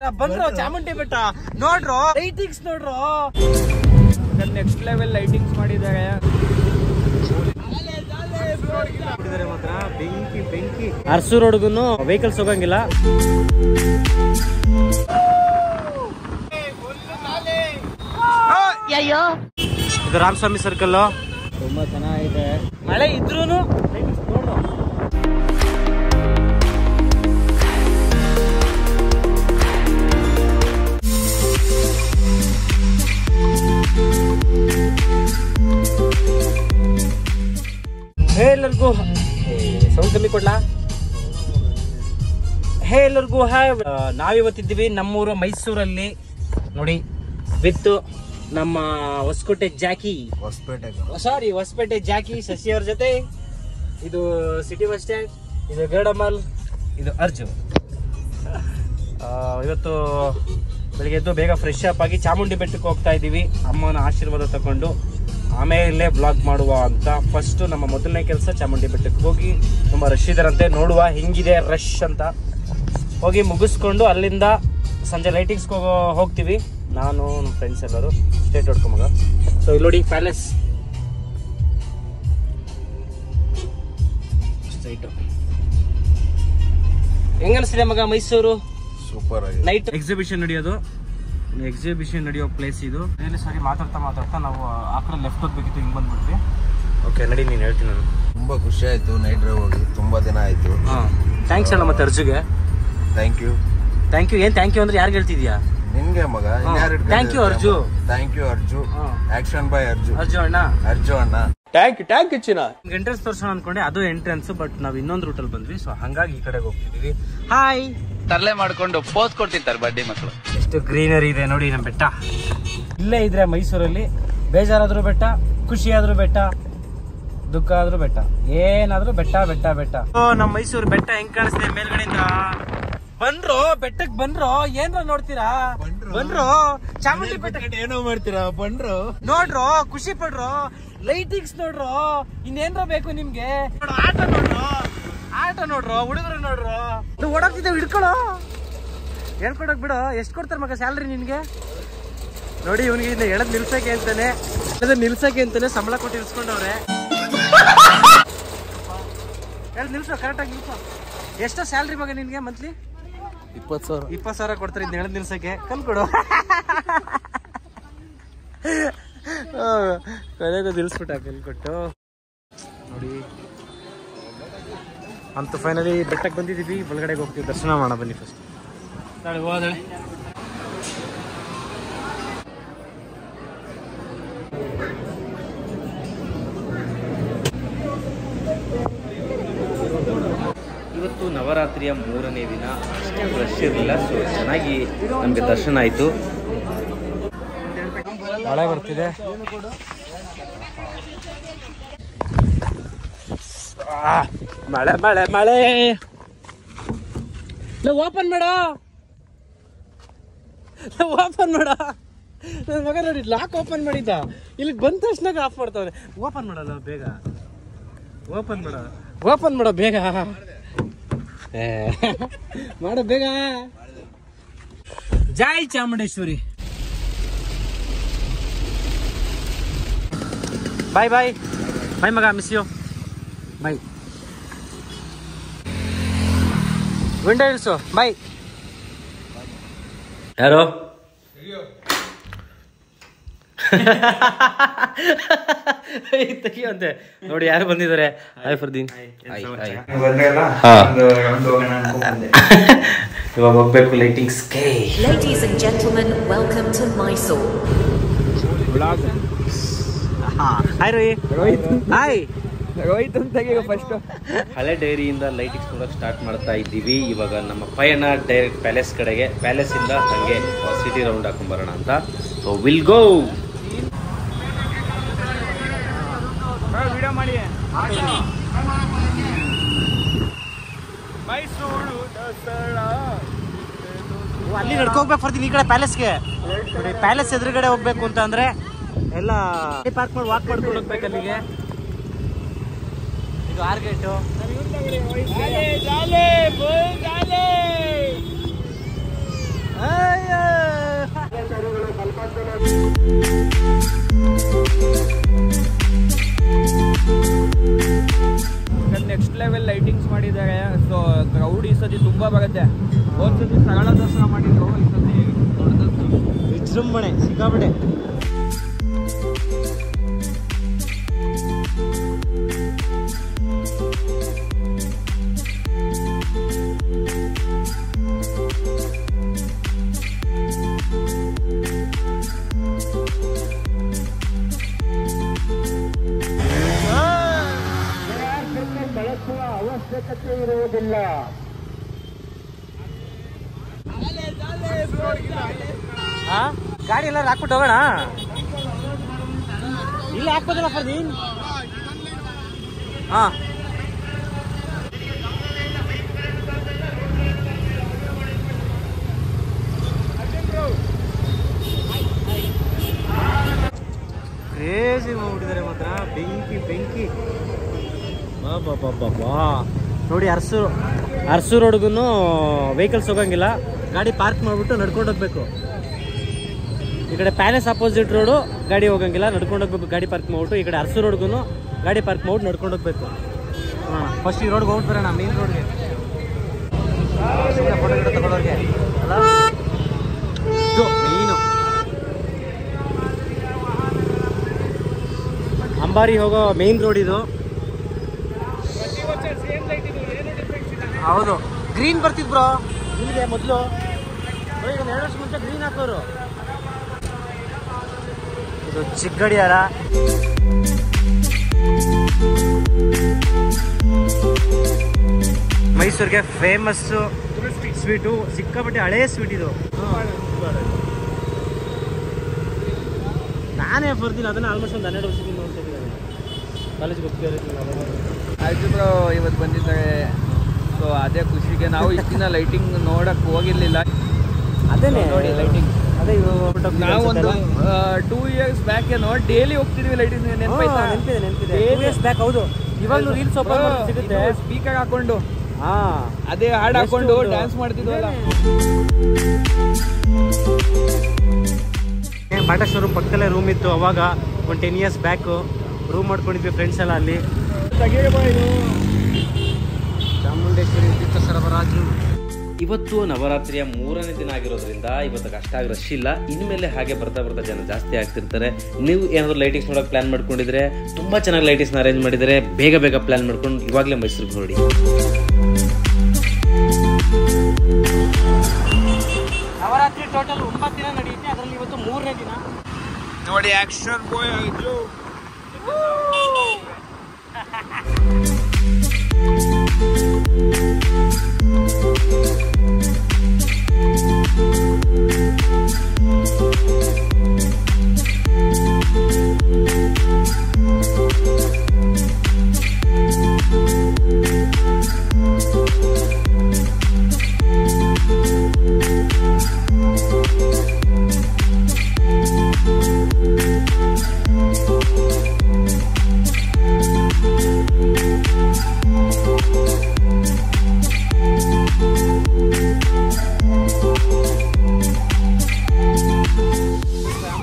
ಬಂದ್ರು ಚಾಮುಂಡಿ ಬೆಟ್ಟ ನೋಡ್ರು, lightings ನೋಡ್ರು, next level lightings ಮಾಡಿದ್ದಾರೆ ಮಾತ್ರ. ಬೆಂಕಿ ಬೆಂಕಿ. ಅರಸು ರೋಡ್ಗು ವೆಹಿಕಲ್ಸ್ ಹೋಗಂಗಿಲ್ಲ. ಇದು ರಾಮಸ್ವಾಮಿ ಸರ್ಕಲ್ ತುಂಬಾ ಚೆನ್ನಾಗಿದೆ. ಮಳೆ ಇದ್ರೂನು ಎಲ್ಲರಿಗೂ ಸೌಂಡ್ ಕಮ್ಮಿ ಕೊಡ್ಲಾ? ಹೇ ಎಲ್ಲರಿಗೂ ನಾವಿವತ್ತಿದ್ದೀವಿ ನಮ್ಮೂರು ಮೈಸೂರಲ್ಲಿ ನೋಡಿ, ವಿತ್ ನಮ್ಮ ಹೊಸಕೋಟೆ ಜಾಕಿ, ಹೊಸಪೇಟೆ ಜಾಕಿ ಶಶಿ ಅವ್ರ ಜೊತೆ. ಇದು ಸಿಟಿ ಬಸ್ ಸ್ಟ್ಯಾಂಡ್, ಇದು ಗರಡಮಲ್, ಇದು ಅರ್ಜುನ್. ಇವತ್ತು ಬೆಳಿಗ್ಗೆ ಎದ್ದು ಬೇಗ ಫ್ರೆಶ್ ಅಪ್ ಆಗಿ ಚಾಮುಂಡಿ ಬೆಟ್ಟಕ್ಕೆ ಹೋಗ್ತಾ ಇದ್ದೀವಿ ಅಮ್ಮನ ಆಶೀರ್ವಾದ ತಗೊಂಡು. ಆಮೇಲೆ ಬ್ಲಾಗ್ ಮಾಡುವ ಅಂತ ಫಸ್ಟ್ ನಮ್ಮ ಮೊದಲನೇ ಕೆಲಸ ಚಾಮುಂಡಿ ಬೆಟ್ಟಕ್ಕೆ ಹೋಗಿ, ತುಂಬ ರಶ್ ಇದಾರಂತೆ, ನೋಡುವ ಹೆಂಗಿದೆ ರಶ್ ಅಂತ. ಹೋಗಿ ಮುಗಿಸ್ಕೊಂಡು ಅಲ್ಲಿಂದ ಸಂಜೆ ಲೈಟಿಂಗ್ಸ್ಗೆ ಹೋಗ್ತೀವಿ. ನಾನು ನಮ್ಮ ಫ್ರೆಂಡ್ಸ್ ಎಲ್ಲರೂ ಸ್ಟೇಟ್ ಹೊಡ್ಕೊಂಬಗ. ಸೊ ಇಲ್ಲಿ ನೋಡಿ ಪ್ಯಾಲೇಸ್ ಸ್ಟ್ರೈಟು. ಹೆಂಗನ್ಸಿದೆ ಮಗ ಮೈಸೂರು? ಸೂಪರ್ ಆಗಿ. ನೈಟ್ ಎಕ್ಸಿಬಿಷನ್ ನಡೆಯೋ ಪ್ಲೇಸ್ ಇದು. ಸರಿ ಮಾತಾಡ್ತಾ ನಾವು ಆ ಕಡೆ ಲೆಫ್ಟ್ ಹೋಗ್ಬೇಕಿತ್ತು, ಹಿಂಗೆ ಬಂದ್ಬಿಟ್ವಿ. ಓಕೆ ನಡಿ, ನೀನು ಹೇಳ್ತೀನಿ. ನಾನು ತುಂಬಾ ಖುಷಿ ಆಯ್ತು ನೈಟ್ ಡ್ರೈವ್ ಹೋಗಿ, ತುಂಬಾ ದಿನ ಆಯ್ತು. ಥ್ಯಾಂಕ್ಸ್ ಅಣ್ಣ. ಮತ್ತೆ ಅರ್ಜುಗೆ ಥ್ಯಾಂಕ್ ಯು. ಏನ್ ಥ್ಯಾಂಕ್ ಯು ಅಂದ್ರೆ ಯಾರಿಗೆ ಹೇಳ್ತಿದ್ಯಾ? ನಿನ್ಗೆ ಮಗ. Thank you Arju. Thank you Arju. Action by Arju. Arju ಅಣ್ಣ. ಥ್ಯಾಂಕ್ ಯು ಚಿನ್ನ. ಎಂಟ್ರೆನ್ಸ್ ತೋರ್ಸೋಣ ಅನ್ಕೊಂಡೆ, ಅದು ಎಂಟ್ರೆನ್ಸ್, ಬಟ್ ನಾವ್ ಇನ್ನೊಂದು ರೂಟಲ್ಲಿ ಬಂದ್ವಿ. ಸೊ ಹಂಗಾಗಿ ಈ ಕಡೆಗೆ ಹೋಗ್ತಿದೀವಿ. ಹಾಯ್ ತರಲೆ ಮಾಡ್ಕೊಂಡು ಪೋಸ್ ಕೊಡ್ತಿರ್ತಾರೆ ಬಡ್ಡಿ ಮಕ್ಕಳು. ಎಷ್ಟು ಗ್ರೀನರಿ ಇದೆ ನೋಡಿ ನಮ್ಮ ಬೆಟ್ಟ. ಇಲ್ಲೇ ಇದ್ರೆ ಮೈಸೂರಲ್ಲಿ ಬೇಜಾರಾದ್ರೂ ಬೆಟ್ಟ, ಖುಷಿ ಆದ್ರೂ ಬೆಟ್ಟ, ದುಃಖ ಆದ್ರೂ ಬೆಟ್ಟ, ಏನಾದ್ರೂ ಬೆಟ್ಟ ಬೆಟ್ಟ ಬೆಟ್ಟ. ನಮ್ಮ ಮೈಸೂರು ಬೆಟ್ಟ ಹೆಂಗ್ ಕಾಣಿಸ್ತಿದೆ ಮೇಲ್ಗಡೆಯಿಂದ. ಬಂದ್ರು ಬೆಟ್ಟಕ್ ಬಂದ್ರು, ಏನ್ರ ನೋಡ್ತೀರಾ? ಬಂದ್ರು ಚಾಮುಂಡಿ ಬೆಟ್ಟ ಏನೋ ಮಾಡ್ತೀರಾ? ಬಂದ್ರು ನೋಡ್ರು, ಖುಷಿ ಪಡ್ರು, ಲೈಟಿಂಗ್ಸ್ ನೋಡ್ರು, ಇನ್ನೇನ್ರ ಬೇಕು ನಿಮ್ಗೆ? ಆಟ ನೋಡ್ರು, ಹುಡುಗರು ನೋಡ್ರು, ಓಡಾಡ್ತಿದ್ದೇವೆ. ಹಿಡ್ಕೊಳೋ, ಹೇಳ್ಕೊಡಕ್ ಬಿಡು. ಎಷ್ಟ್ ಕೊಡ್ತಾರ ಮಗ ಸ್ಯಾಲ್ರಿ ನಿನ್ಗೆ? ನೋಡಿ ಇವನಿಗೆ ಇನ್ನು ಎಳದ್ ನಿಲ್ಸಕ್ಕೆ ಅಂತಾನೆ ಸಂಬಳ ಕೊಟ್ಟು ಇಳಿಸ್ಕೊಂಡವ್ರೆ. ಎಳದ್ ನಿಲ್ಸೋ, ಕರೆಕ್ಟಾಗಿ ನಿಲ್ಸೋ. ಎಷ್ಟೋ ಸ್ಯಾಲ್ರಿ ಮಗ ನಿನ್ಗೆ ಮಂತ್ಲಿ? 20,000 ಕೊಡ್ತಾರೆ ಇದ್ ಎಳದ್ ನಿಲ್ಸಕ್ಕೆ. ಕಲ್ಕೊಡು. ಕೊನೆಗೂ ನಿಲ್ಸ್ಬಿಟ್ಟ ಕಲ್ಕೊಟ್ಟು. ನೋಡಿ ಅಂತೂ ಫೈನಲಿ ಬೆಟ್ಟಕ್ಕೆ ಬಂದಿದ್ದೀವಿ. ಒಳಗಡೆಗೆ ಹೋಗ್ತೀವಿ, ದರ್ಶನ ಮಾಡೋಣ ಬನ್ನಿ ಫಸ್ಟ್. ಹೋದಳೆ ಇವತ್ತು ನವರಾತ್ರಿಯ 3ನೇ ದಿನ. ಅಷ್ಟೇ ರಶ್ ಇರಲಿಲ್ಲ, ಸೊ ಚೆನ್ನಾಗಿ ನಮಗೆ ದರ್ಶನ ಆಯಿತು. ಮಳೆ ಬರ್ತಿದೆ. ಮಳೆ ಮಳೆ ಮಳೆ. ಓಪನ್ ಮಾಡ ನನ್ನ ಮಗ ನೋಡಿ, ಲಾಕ್ ಓಪನ್ ಮಾಡಿದ್ದ, ಇಲ್ಲಿ ಬಂದ ತಕ್ಷಣ ಆಫ್ ಮಾಡ್ತಾವ್ರೆ. ಓಪನ್ ಮಾಡಲ್ಲ ಬೇಗ, ಓಪನ್ ಮಾಡೋ ಬೇಗ, ಮಾಡೋ ಬೇಗ. ಜೈ ಚಾಮುಂಡೇಶ್ವರಿ. ಬಾಯ್ ಬಾಯ್ ಬಾಯ್ ಮಗ, ಮಿಸ್ ಯು. ಬಾಯ್. ವಿಂಡೋ ಇಳಿಸು. ಬಾಯ್. ಯಾರು ತೆಗಿಯಂತೆ ನೋಡಿ, ಯಾರು ಬಂದಿದ್ದಾರೆ? ಹಾಯ್ ಫರ್ದೀನ್. ಇವಾಗ ಹೋಗ್ಬೇಕು lightings. Ladies and gentlemen, welcome to Mysore. Hi Rohit. Hi Rohit ಅಂತ ಫಸ್ಟ್. ಹಳೆ ಡೈರಿಯಿಂದ ಲೈಟಿಂಗ್ಸ್ ಕೊಡೋಕೆ ಸ್ಟಾರ್ಟ್ ಮಾಡ್ತಾ ಇದ್ದೀವಿ. ಇವಾಗ ನಮ್ಮ ಪಯಣ ಡೈರೆಕ್ಟ್ ಪ್ಯಾಲೇಸ್ ಕಡೆಗೆ. ಪ್ಯಾಲೇಸ್ ಇಂದ ಹಂಗೆ ಸಿಟಿ ರೌಂಡ್ ಹಾಕೊಂಡ್ಬರೋಣ ಅಂತ. So will go. ವಿಡಿಯೋ ಮಾಡಿ. ಮೈಸೂರು ದಸರಾ ಅಲ್ಲಿ ನಡ್ಕೋಗ್ಬೇಕು ಬರ್ತೀನಿ ಈ ಕಡೆ ಪ್ಯಾಲೇಸ್ಗೆ. ಪ್ಯಾಲೇಸ್ ಎದುರುಗಡೆ ಹೋಗ್ಬೇಕು ಅಂತ ಅಂದ್ರೆ ಎಲ್ಲ ಪಾರ್ಕ್ ಮಾಡಿ ವಾಕ್ ಮಾಡ್ಕೊಂಡು ಹೋಗ್ಬೇಕು ಅಲ್ಲಿಗೆ. ಇದು ಆರ್ಗೇಟು. ನೆಕ್ಸ್ಟ್ ಲೆವೆಲ್ ಲೈಟಿಂಗ್ಸ್ ಮಾಡಿದ್ದಾರೆ. ಸೊ ಕ್ರೌಡ್ ಈ ಸತಿ ತುಂಬಾ ಬರುತ್ತೆ. ಹೋದ ಸತಿ ಸರಳ ದಸರಾ ಮಾಡಿದ್ರು, ಈ ಸತಿ ದೊಡ್ಡದು ವಿಜೃಂಭಣೆ ಸಿಕ್ಕಾಪಟ್ಟೆ. ಬಳಸುವ ಅವಶ್ಯಕತೆ ಇರುವುದಿಲ್ಲ. ಗಾಡಿ ಎಲ್ಲ ಹಾಕ್ಬಿಟ್ಟು ಹೋಗೋಣ. ಇಲ್ಲಿ ಹಾಕ್ಬೋದಲ್ಲ ಫರ್ದೀನ್? ಹಾ ಕ್ರೇಜಿ ಮಾಡ್ಬಿಟ್ಟಿದ್ದಾರೆ ಮಾತ್ರ. ಬೆಂಕಿ ಬೆಂಕಿ ಬಾ ನೋಡಿ. ಅರ್ಸು ರೋಡ್ಗೂ ವೆಹಿಕಲ್ಸ್ ಹೋಗಂಗಿಲ್ಲ. ಗಾಡಿ ಪಾರ್ಕ್ ಮಾಡಿಬಿಟ್ಟು ನಡ್ಕೊಂಡು ಹೋಗ್ಬೇಕು. ಈ ಕಡೆ ಪ್ಯಾಲೇಸ್ ಅಪೋಸಿಟ್ ರೋಡು ಗಾಡಿ ಹೋಗಂಗಿಲ್ಲ, ನಡ್ಕೊಂಡು ಹೋಗ್ಬೇಕು. ಗಾಡಿ ಪಾರ್ಕ್ ಮಾಡ್ಬಿಟ್ಟು ಈ ಕಡೆ ಅರ್ಸು ರೋಡ್ಗೂ ಗಾಡಿ ಪಾರ್ಕ್ ಮಾಡ್ಬಿಟ್ಟು ನಡ್ಕೊಂಡು ಹೋಗ್ಬೇಕು. ಹಾಂ, ಫಸ್ಟ್ ಈ ರೋಡ್ಗೆ ಹೋಗ್ಬಿಟ್ಟು ಬರೋಣ, ಮೇನ್ ರೋಡ್ಗೆ. ಫೋಟೋ ಗಿಡ ತಗೊಳ್ಳೋರಿಗೆ ಅಲ್ಲ, ಇದು ಮೇಯ್ನು. ಅಂಬಾರಿ ಹೋಗೋ ಮೇನ್ ರೋಡ್ ಇದು. ಹೌದು, ಗ್ರೀನ್ ಬರ್ತಿದ್ ಬ್ರೋ ಇಲ್ಲಿಗೆ ಮೊದಲು. ಈಗ 2 ವರ್ಷ ಮುಂಚೆ ಗ್ರೀನ್ ಹಾಕೋರು. ಇದು ಚಿಕ್ಕಗಡಿಯಾರ. ಮೈಸೂರಿಗೆ ಫೇಮಸ್ ಸ್ವೀಟು, ಸಿಕ್ಕಾಪಟ್ಟೆ ಹಳೇ ಸ್ವೀಟ್ ಇದು. ನಾನೇ ಬರ್ತೀನಿ ಅದನ್ನ ಆಲ್ಮೋಸ್ಟ್ ಒಂದು 12 ವರ್ಷದಿಂದ ನೋಡ್ತಿದ್ದೀನಿ. ಕಾಲೇಜ್ಗೆ ಹೋಗ್ತಿದ್ದಾರೆ. ಆಯ್ತು ಬ್ರೋ, ಇವತ್ತು ಬಂದಿದ್ದಾರೆ. ಸೊ ಅದೇ ಖುಷಿಗೆ ನಾವು ಇಷ್ಟು ದಿನ ಲೈಟಿಂಗ್ ನೋಡಕ್ ಹೋಗಿರ್ಲಿಲ್ಲ. ಅದೇ ನೋಡಿ ಲೈಟಿಂಗ್. ಅದೇ ನಾವು ಒಂದು 2 years ಬ್ಯಾಕ್ ಡೈಲಿ ಹೋಗ್ತಿದ್ವಿ ಲೈಟಿಂಗ್. ನೆನಪಿದೆ 2 years ಬ್ಯಾಕ್. ಹೌದು, ಇವಾಗಲೂ ರೀಲ್ಸ್ ಓಪನ್ ಸಿಗುತ್ತೆ. ಸ್ಪೀಕರ್ ಹಾಕೊಂಡು ಹಾ, ಅದೇ ಹಾಡು ಹಾಕೊಂಡು ಡ್ಯಾನ್ಸ್ ಮಾಡ್ತಿದ್ವಲ್ಲ. ಬಾಟಾ ಶೋರೂಮ್ ಪಕ್ಕದಲ್ಲೇ ರೂಮ್ ಇತ್ತು ಅವಾಗ. ಒಂದು 10 years ಬ್ಯಾಕ್ ರೂಮ್ ಮಾಡ್ಕೊಂಡಿದ್ವಿ ಫ್ರೆಂಡ್ಸ್ ಎಲ್ಲ ಅಲ್ಲಿ. ಚಾಮುಂಡೇಶ್ವರಿ ವಿದ್ಯುತ್ ಸರಬರಾಜು. ಇವತ್ತು ನವರಾತ್ರಿಯ 3ನೇ ದಿನ ಆಗಿರೋದ್ರಿಂದ ಇವತ್ತು ಅಷ್ಟಾಗಿ ರಶ್ ಇಲ್ಲ. ಇನ್ಮೇಲೆ ಹಾಗೆ ಬರ್ತಾ ಬರ್ತಾ ಜನ ಜಾಸ್ತಿ ಆಗ್ತಿರ್ತಾರೆ. ನೀವು ಏನಾದರೂ ಲೈಟಿಂಗ್ಸ್ ನೋಡೋಕೆ ಪ್ಲಾನ್ ಮಾಡ್ಕೊಂಡಿದ್ರೆ ತುಂಬ ಚೆನ್ನಾಗಿ ಲೈಟಿಂಗ್ಸ್ನ ಅರೇಂಜ್ ಮಾಡಿದರೆ ಬೇಗ ಬೇಗ ಪ್ಲಾನ್ ಮಾಡ್ಕೊಂಡು ಇವಾಗಲೇ ಮೈಸೂರಿಗೆ ಹೊರಡಿ. ನವರಾತ್ರಿ ಟೋಟಲ್ 9 ದಿನ ನಡೆಯುತ್ತೆ. ಅದರಲ್ಲಿ ಇವತ್ತು 3ನೇ ದಿನ. ನೋಡಿ ಆಕ್ಷನ್ ಬಾಯ್ ಆಯ್ತು.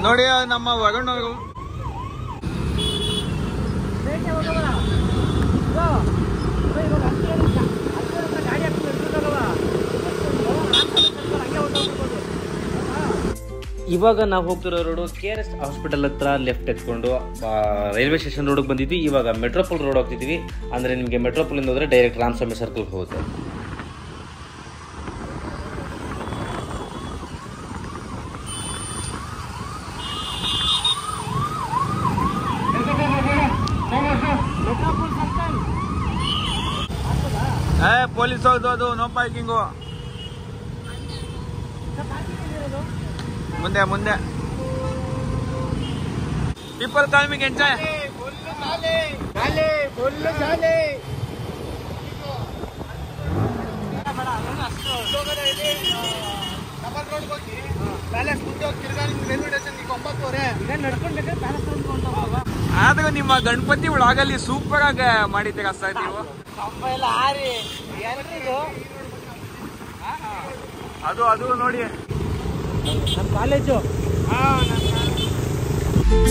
ನೋಡಿ ನಮ್ಮ ವಗಣ್ಣವರು ಇವಾಗ ನಾವು ಹೋಗ್ತಿರೋ ರೋಡು KRS ಹಾಸ್ಪಿಟಲ್ ಹತ್ರ ಲೆಫ್ಟ್ ಎತ್ಕೊಂಡು ರೈಲ್ವೆ ಸ್ಟೇಷನ್ ರೋಡ್ಗೆ ಬಂದಿದ್ವಿ. ಇವಾಗ ಮೆಟ್ರೋಪೋಲ್ ರೋಡ್ ಹೋಗ್ತಿದ್ವಿ. ಅಂದರೆ ನಿಮಗೆ ಮೆಟ್ರೋಪೋಲಿಂದ ಹೋದರೆ ಡೈರೆಕ್ಟ್ ರಾಮಸ್ವಾಮಿ ಸರ್ಕಲ್ಗೆ ಹೋಗುತ್ತೆ. ಪೊಲೀಸ್ ಹೌದು, ಅದು ನೋ ಪಾರ್ಕಿಂಗು. ಮುಂದೆ ಮುಂದೆ ಪೀಪಲ್ ಕಾಮಿಂಗ್ ಎಂಜಾಯ್. ಆದ್ರೂ ನಿಮ್ಮ ಗಣಪತಿ ಒಳಗಲ್ಲಿ ಸೂಪರ್ ಆಗಿ ಮಾಡಿದ್ದೀರಾ ಸರ್ ನೀವು. ಅದು ನೋಡಿ ನಮ್ಮ ಕಾಲೇಜು. ಕಾಲೇಜು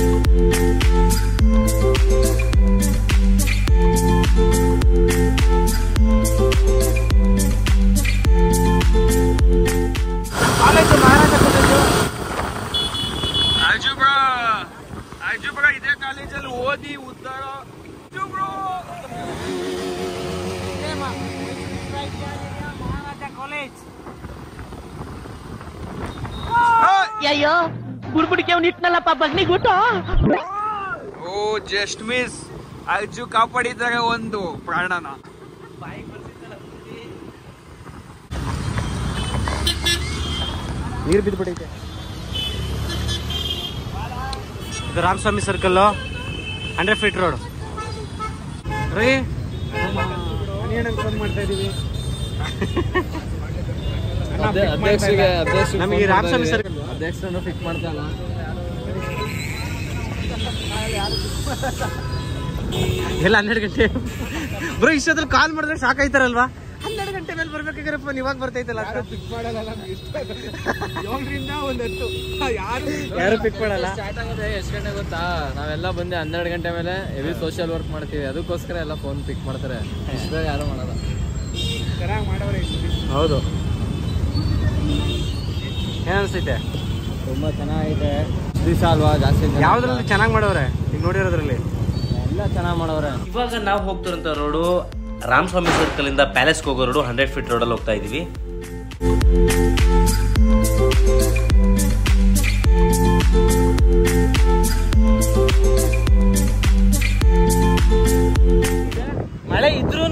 ಮಹಾರಾಜ ಕಾಲೇಜು. ಅಜುಬ್ರ ಇದೇ ಕಾಲೇಜಲ್ಲಿ ಓದಿ ಉದ್ದಾರ. ಮಹಾರಾಜ ಕಾಲೇಜ್. ಅಯ್ಯೋ ಬುಡ್ಬುಡಿಕೆ ಅವ್ನು ಇಟ್ನಲ್ಲಪ್ಪ ಬಗ್ನಿಗುಟ್ಟು. ಓ ಜಸ್ಟ್ ಮಿಸ್. ಅಜ್ಜು ಕಾಪಾಡಿದ್ದಾರೆ ಒಂದು ಪ್ರಾಣನ. ನೀರು ಬಿದ್ದುಬಿಟ್ಟೈತೆ. ಇದು ರಾಮಸ್ವಾಮಿ ಸರ್ಕಲ್ಲು, 100 ಫೀಟ್ ರೋಡ್ ರೀ. ಫೋನ್ ಮಾಡ್ತಾ ಇದೀವಿ. ನಮಗೆ ರಾಮಸ್ವಾಮಿ ಸರ್ಕಲ್ ಅಧ್ಯಕ್ಷರನ್ನು ಫಿಕ್ ಮಾಡ್ತಾನ. ಎಲ್ಲ 12 ಗಂಟೆ ಬ್ರೋ. ಇಷ್ಟೊತ್ತಲ್ಲಿ ಕಾಲ್ ಮಾಡಿದ್ರೆ ಸಾಕಾಯ್ತಾರಲ್ವಾ? 12 ಗಂಟೆ ಮೇಲೆ ಬರ್ಬೇಕಾಗಿರಪ್ಪ. ಇವಾಗ ಬರ್ತೈತಲ್ಲ. ಯಾರು ಪಿಕ್ ಮಾಡಲ್ಲ. ಸ್ಟಾರ್ಟ್ ಆಗೋದು ಎಷ್ಟು ಗಂಟೆ ಗೊತ್ತಾ? ನಾವೆಲ್ಲ ಬಂದು 12 ಗಂಟೆ ಮೇಲೆ ಹೆವಿ ಸೋಷಿಯಲ್ ವರ್ಕ್ ಮಾಡ್ತೀವಿ. ಅದಕ್ಕೋಸ್ಕರ ಎಲ್ಲ ಫೋನ್ ಪಿಕ್ ಮಾಡ್ತಾರೆ. ಇಷ್ಟ ಯಾರು ಮಾಡಲ್ಲ. ಹೌದು. ಏನ್ ಅನ್ಸೈತೆ? ತುಂಬಾ ಚೆನ್ನಾಗಿದೆ. ದಿವಸ ಅಲ್ವಾ ಜಾಸ್ತಿ. ಯಾವ್ದ್ರಲ್ಲಿ ಚೆನ್ನಾಗಿ ಮಾಡವ್ರೆ ಈಗ ನೋಡಿರೋದ್ರಲ್ಲಿ? ಎಲ್ಲ ಚೆನ್ನಾಗಿ ಮಾಡವ್ರೆ. ಇವಾಗ ನಾವು ಹೋಗ್ತಿರೋಂಥ ರೋಡು ರಾಮಸ್ವಾಮಿ ಸರ್ಕಲ್ ಇಂದ ಪ್ಯಾಲೇಸ್ಗೆ ಹೋಗೋ ರೋಡು 100 ಫೀಟ್ ರೋಡಲ್ಲಿ ಹೋಗ್ತಾ ಇದೀವಿ. ಮಳೆ ಇದ್ರೂ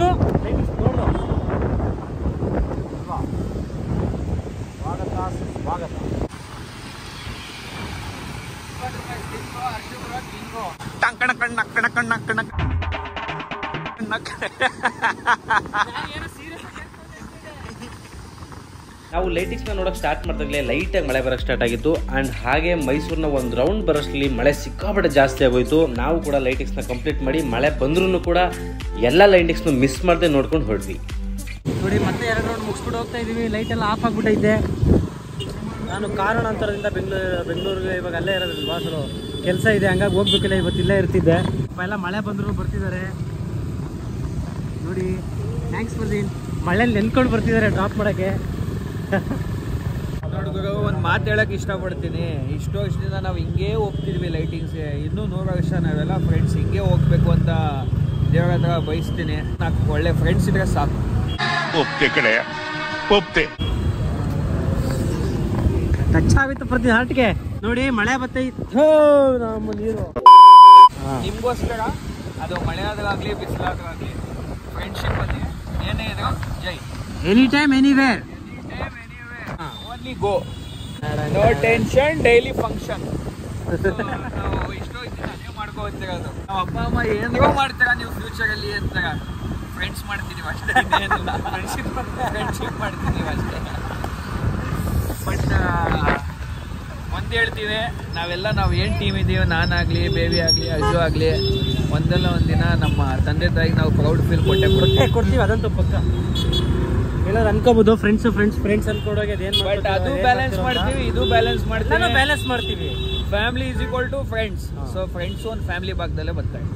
ನಾವು ಲೈಟಿಂಗ್ಸ್ನ ನೋಡೋಕೆ ಸ್ಟಾರ್ಟ್ ಮಾಡಿದಾಗಲೇ ಲೈಟಾಗಿ ಮಳೆ ಬರೋಕ್ಕೆ ಸ್ಟಾರ್ಟ್ ಆಗಿತ್ತು. ಆ್ಯಂಡ್ ಹಾಗೆ ಮೈಸೂರಿನ ಒಂದು ರೌಂಡ್ ಬರೋಷ್ಟರಲ್ಲಿ ಮಳೆ ಸಿಕ್ಕಾಪಟ್ಟೆ ಜಾಸ್ತಿ ಆಗೋಯ್ತು. ನಾವು ಕೂಡ ಲೈಟಿಂಗ್ಸ್ನ ಕಂಪ್ಲೀಟ್ ಮಾಡಿ ಮಳೆ ಬಂದ್ರೂ ಕೂಡ ಎಲ್ಲ ಲೈಟಿಂಗ್ಸ್ನ ಮಿಸ್ ಮಾಡದೆ ನೋಡ್ಕೊಂಡು ಹೊರಟ್ವಿ. ನೋಡಿ ಮತ್ತೆ 2 ರೌಂಡ್ ಮುಗಿಸ್ಬಿಟ್ಟು ಹೋಗ್ತಾ ಇದೀವಿ. ಲೈಟ್ ಎಲ್ಲ ಆಫ್ ಆಗ್ಬಿಟ್ಟೈತೆ. ನಾನು ಕಾರಣಾಂತರದಿಂದ ಬೆಂಗಳೂರಿಗೆ ಇವಾಗ ಅಲ್ಲೇ ಇರೋದಿಲ್ವಾ, ಸೊ ಕೆಲಸ ಇದೆ, ಹಂಗಾಗಿ ಹೋಗ್ಬೇಕಿಲ್ಲ. ಇವತ್ತು ಇಲ್ಲೇ ಇರ್ತಿದ್ದೆ. ಎಲ್ಲ ಮಳೆ ಬಂದರೂ ಬರ್ತಿದ್ದಾರೆ ನೋಡಿ. ಥ್ಯಾಂಕ್ಸ್ ಫಾರ್ ದಿ ಮಳೆಯಲ್ಲಿ ನೆನ್ಕೊಂಡು ಬರ್ತಿದ್ದಾರೆ ಡ್ರಾಪ್ ಮಾಡೋಕ್ಕೆ. ನೋಡ್ಬೇಕು ಒಂದು ಮಾತು ಹೇಳಕ್ಕೆ ಇಷ್ಟಪಡ್ತೀನಿ. ಇಷ್ಟೋ ಇಷ್ಟದಿಂದ ನಾವು ಹಿಂಗೇ ಹೋಗ್ತಿದ್ವಿ ಲೈಟಿಂಗ್ಸ್ಗೆ. ಇನ್ನೂ 100 ವರ್ಷ ನಾವೆಲ್ಲ ಫ್ರೆಂಡ್ಸ್ ಹಿಂಗೆ ಹೋಗ್ಬೇಕು ಅಂತ ದೇವರ ಹತ್ರ ಬಯಸ್ತೀನಿ. ನಾಲ್ಕು ಒಳ್ಳೆ ಫ್ರೆಂಡ್ಸ್ ಇದ್ರೆ ಸಾಕು. ಒಪ್ತೆ ಕಡೆ ಒಪ್ತೆ. ಟಚ್ ಆಗುತ್ತೆ ಪ್ರತಿ ಹಾರ್ಟ್ಗೆ. ನೋಡಿ ಮಳೆ ಬರ್ತೈತೆ. ನಮ್ಮ ನೀರು ನಿಮಗೋಸ್ಕರ ಅದು ಮಳೆ ಆದಾಗಲಿ ಬಿಸಿಲಾದಾಗಲಿ ಫ್ರೆಂಡ್ಶಿಪ್ ಅಲ್ಲಿ ಏನೇ ಇದ್ರು ಜೈ. Any time anywhere. Only go, no tension, daily function. ನಾವು ಇಷ್ಟೋ ಇದ್ದೀನಿ ಅದೇ ಮಾಡ್ಕೋತಿರೋದು. ನಾವು ಅಪ್ಪ ಅಮ್ಮ ಏನೋ ಮಾಡ್ತಾರ, ನೀವು ಫ್ಯೂಚರಲ್ಲಿ ಅಂತಾರ ಫ್ರೆಂಡ್ಸ್ ಮಾಡ್ತಿದೀವಿ ಅಷ್ಟೇ. ಇನ್ನೇನಿಲ್ಲ, ಫ್ರೆಂಡ್ಶಿಪ್ ಮಾಡ್ತಿದೀವಿ ಅಷ್ಟೇ. ಬಟ್ ಒಂದು ಹೇಳ್ತೀವಿ, ನಾವು ಏನು ಟೀಮ್ ಇದ್ದೀವಿ, ನಾನಾಗಲಿ, ಬೇಬಿ ಆಗಲಿ, ಅಜ್ಜು ಆಗಲಿ, ಒಂದಲ್ಲ ಒಂದಿನ ನಮ್ಮ ತಂದೆ ತಾಯಿಗೆ ನಾವು ಪ್ರೌಡ್ ಫೀಲ್ ಕೊಡ್ತೀವಿ. ಅದಂತೂ ಪಕ್ಕ. ಎಲ್ಲರೂ ಅನ್ಕೋಬಹುದು ಫ್ರೆಂಡ್ಸ್ ಅನ್ಕೊಂಡೋಗಿ ಅದೇನು. ಬಟ್ ಅದು ಬ್ಯಾಲೆನ್ಸ್ ಮಾಡ್ತೀವಿ, ಇದು ಬ್ಯಾಲೆನ್ಸ್ ಮಾಡ್ತೀವಿ, ಬ್ಯಾಲೆನ್ಸ್ ಮಾಡ್ತೀವಿ. Family is equal to friends. So friends ಒಂದು ಫ್ಯಾಮಿಲಿ ಭಾಗದಲ್ಲೇ ಬರ್ತಾರೆ.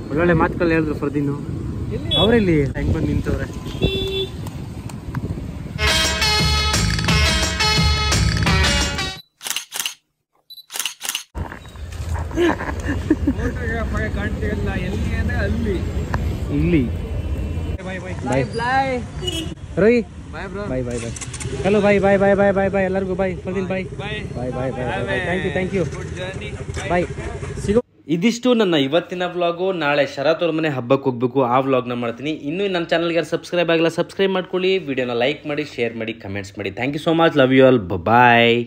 ಒಳ್ಳೊಳ್ಳೆ ಮಾತುಗಳು ಹೇಳಿದ್ರು ಫರ್ದಿನ್ನು. ಅವರಲ್ಲಿ ಹೆಂಗ್ ಬಂದು ನಿಂತವ್ರೆ. ಫೋಟೋಗ್ರಾಫರ್ ಕಾಣ್ತಿರಲ್ಲ, ಎಲ್ಲಿ ಅಂದ್ರೆ ಅಲ್ಲಿ ಇಲ್ಲಿ. Bye Rohi bye bro. Bye hello bye ಎಲ್ಲರಿಗೂ bye. Fardin bye. Thank you. Good journey. Bye. ಸಿಗೋ. ಇದಿಷ್ಟು ನನ್ನ ಇವತ್ತಿನ ವ್ಲಾಗು. ನಾಳೆ ಶರತ್ ಅವ್ರ ಮನೆ ಹಬ್ಬಕ್ಕೆ ಹೋಗ್ಬೇಕು, ಆ ವ್ಲಾಗ್ನ ಮಾಡ್ತೀನಿ. ಇನ್ನೂ ನನ್ನ ಚಾನಲ್ಗೆ ಸಬ್ಸ್ಕ್ರೈಬ್ ಆಗಿಲ್ಲ, ಸಬ್ಸ್ಕ್ರೈಬ್ ಮಾಡ್ಕೊಳ್ಳಿ. ವಿಡಿಯೋನ ಲೈಕ್ ಮಾಡಿ, ಶೇರ್ ಮಾಡಿ, ಕಮೆಂಟ್ಸ್ ಮಾಡಿ. Thank you so much. Love you all. Bye.